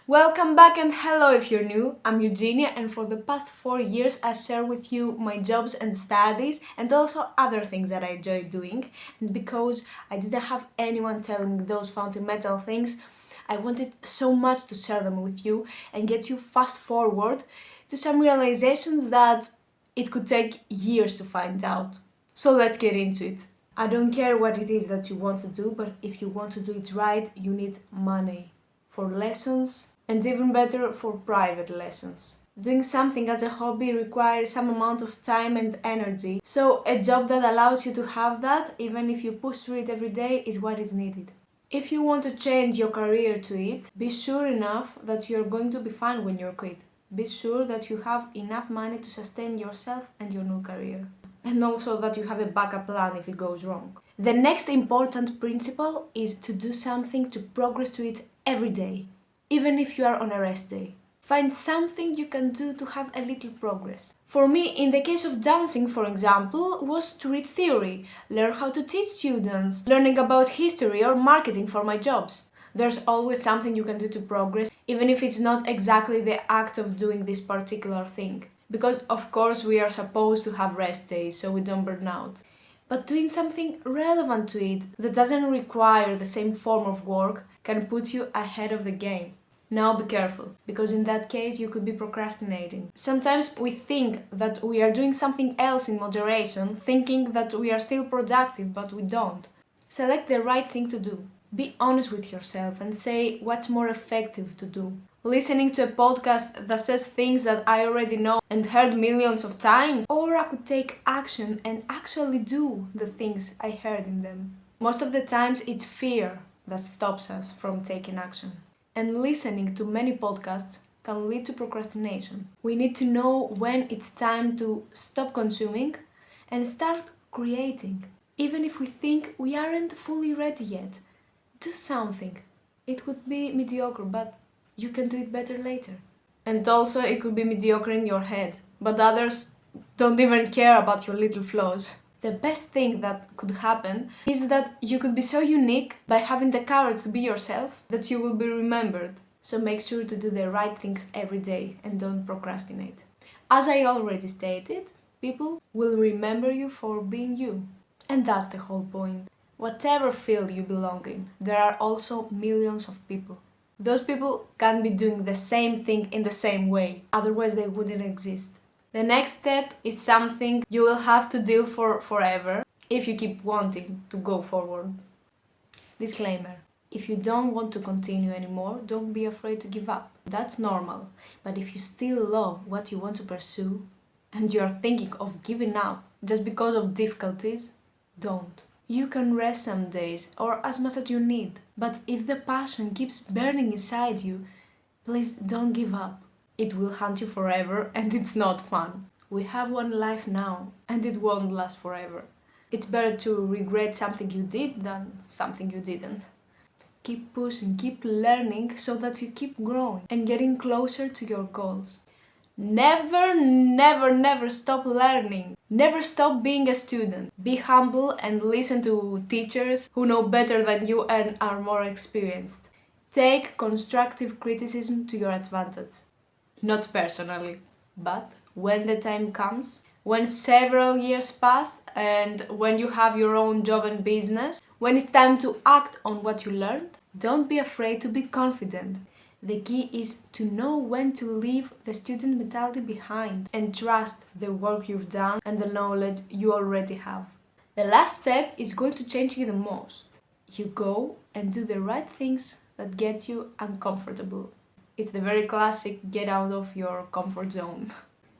Welcome back and hello if you're new. I'm Eugenia and for the past 4 years I share with you my jobs and studies and also other things that I enjoy doing. And because I didn't have anyone telling me those fundamental things, I wanted so much to share them with you and get you fast forward to some realizations that it could take years to find out. So let's get into it. I don't care what it is that you want to do, but if you want to do it right, you need money for lessons and even better for private lessons. Doing something as a hobby requires some amount of time and energy, so a job that allows you to have that, even if you push through it every day, is what is needed. If you want to change your career to it, be sure enough that you're going to be fine when you're quit. Be sure that you have enough money to sustain yourself and your new career. And also that you have a backup plan if it goes wrong. The next important principle is to do something to progress to it every day, even if you are on a rest day. Find something you can do to have a little progress. For me, in the case of dancing, for example, was to read theory, learn how to teach students, learning about history or marketing for my jobs. There's always something you can do to progress, even if it's not exactly the act of doing this particular thing. Because, of course, we are supposed to have rest days so we don't burn out. But doing something relevant to it that doesn't require the same form of work can put you ahead of the game. Now be careful, because in that case you could be procrastinating. Sometimes we think that we are doing something else in moderation, thinking that we are still productive, but we don't. Select the right thing to do. Be honest with yourself and say what's more effective to do. Listening to a podcast that says things that I already know and heard millions of times, or I could take action and actually do the things I heard in them. Most of the times it's fear that stops us from taking action. And listening to many podcasts can lead to procrastination. We need to know when it's time to stop consuming and start creating. Even if we think we aren't fully ready yet, do something. It could be mediocre, but you can do it better later. And also, it could be mediocre in your head, but others don't even care about your little flaws. The best thing that could happen is that you could be so unique by having the courage to be yourself that you will be remembered. So make sure to do the right things every day and don't procrastinate. As I already stated, people will remember you for being you. And that's the whole point. Whatever field you belong in, there are also millions of people. Those people can't be doing the same thing in the same way, otherwise they wouldn't exist. The next step is something you will have to deal for forever if you keep wanting to go forward. Disclaimer. If you don't want to continue anymore, don't be afraid to give up. That's normal. But if you still love what you want to pursue and you are thinking of giving up just because of difficulties, don't. You can rest some days or as much as you need. But if the passion keeps burning inside you, please don't give up. It will haunt you forever and it's not fun. We have one life now and it won't last forever. It's better to regret something you did than something you didn't. Keep pushing, keep learning so that you keep growing and getting closer to your goals. Never, never, never stop learning. Never stop being a student. Be humble and listen to teachers who know better than you and are more experienced. Take constructive criticism to your advantage. Not personally, but when the time comes, when several years pass and when you have your own job and business, when it's time to act on what you learned, don't be afraid to be confident. The key is to know when to leave the student mentality behind and trust the work you've done and the knowledge you already have. The last step is going to change you the most. You go and do the right things that get you uncomfortable. It's the very classic get out of your comfort zone.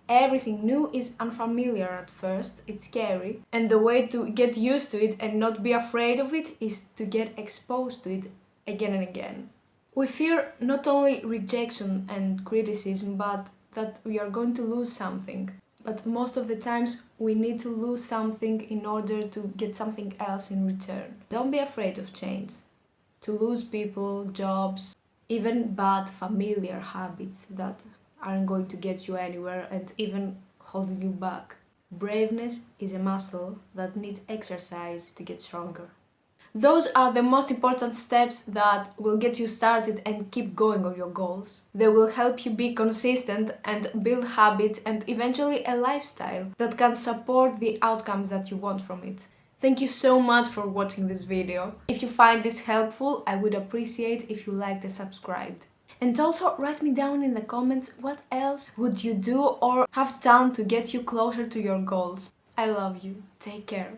Everything new is unfamiliar at first, it's scary, and the way to get used to it and not be afraid of it is to get exposed to it again and again. We fear not only rejection and criticism, but that we are going to lose something. But most of the times we need to lose something in order to get something else in return. Don't be afraid of change. To lose people, jobs, even bad familiar habits that aren't going to get you anywhere and even holding you back. Braveness is a muscle that needs exercise to get stronger. Those are the most important steps that will get you started and keep going on your goals. They will help you be consistent and build habits and eventually a lifestyle that can support the outcomes that you want from it. Thank you so much for watching this video. If you find this helpful, I would appreciate if you liked and subscribed. And also write me down in the comments what else would you do or have done to get you closer to your goals. I love you. Take care.